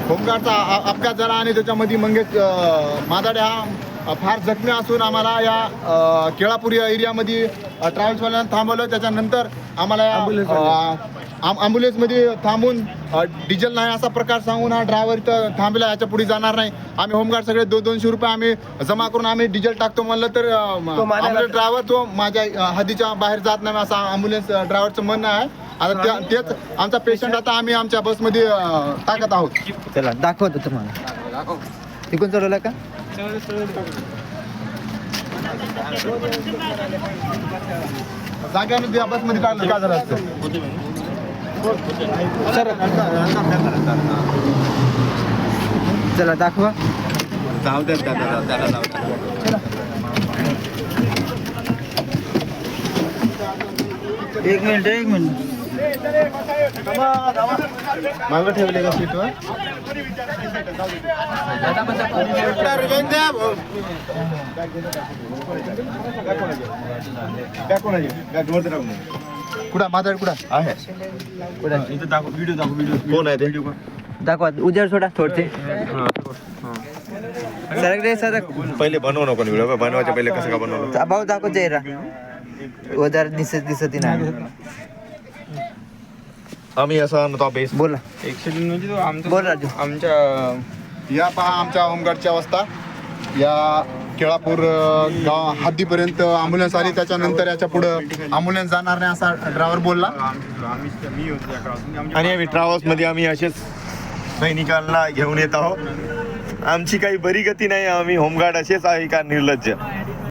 होमगार्डचा अपघात झाला आणि त्याच्यामध्ये मंगेश मादाडे हा फार जखमी असून आम्हाला या केळापूर या एरियामध्ये ट्रॅव्हल्सवाल्यांना थांबवलं. त्याच्यानंतर आम्हाला ॲम्ब्युलन्समध्ये थांबून डिझेल नाही असा प्रकार सांगून हा ड्रायव्हर इथं थांबला, याच्या पुढे जाणार नाही. आम्ही होमगार्ड सगळे 200 रुपये आम्ही जमा करून आम्ही डिझेल टाकतो म्हणलं तर ॲम्ब्युलन्स ड्रायव्हर तो माझ्या हद्दीच्या बाहेर जात नाही असं ॲम्ब्युलन्स ड्रायव्हरचं म्हणणं आहे. आता तेच आमचा पेशंट आता आम्ही आमच्या बसमध्ये टाकत आहोत. चला दाखवतो तुम्हाला. तिकून चढवलं का? जाग्यामध्ये बसमध्ये टाकलं काय झालं असतं सर चला दाखवा. जाऊ द्या त्याला एक मिनिट मागं ठेवले का सीटवर? कुठं माझा कुठं आहे? कोण आहे ते? दाखवा. उजेड सोडा थोडसे. सरक रे सरक. पहिले बनवू नको व्हिडिओ, बनवायच्या पहिले कसं का बनवलं भाऊ दाखव चेहरा. उजेड दिसत नाही. आम्ही असं नव्हता बेस. बोला. ऍक्च्युली म्हणजे तो आमचा बोल राजू. आमच्या या पहा आमच्या होमगार्डची अवस्था. या केळापूर गाव हद्दीपर्यंत ॲम्ब्युलन्स आली, त्याच्यानंतर याच्या पुढं ॲम्ब्युलन्स जाणार नाही असा ड्रायव्हर बोलला. मी होतो या काळात. आणि आम्ही ट्रॅव्हल्समध्ये आम्ही असेच सैनिकांना घेऊन येत आहोत. आमची काही बरी गती नाही. आम्ही होमगार्ड असेच आहे का निर्लज्ज.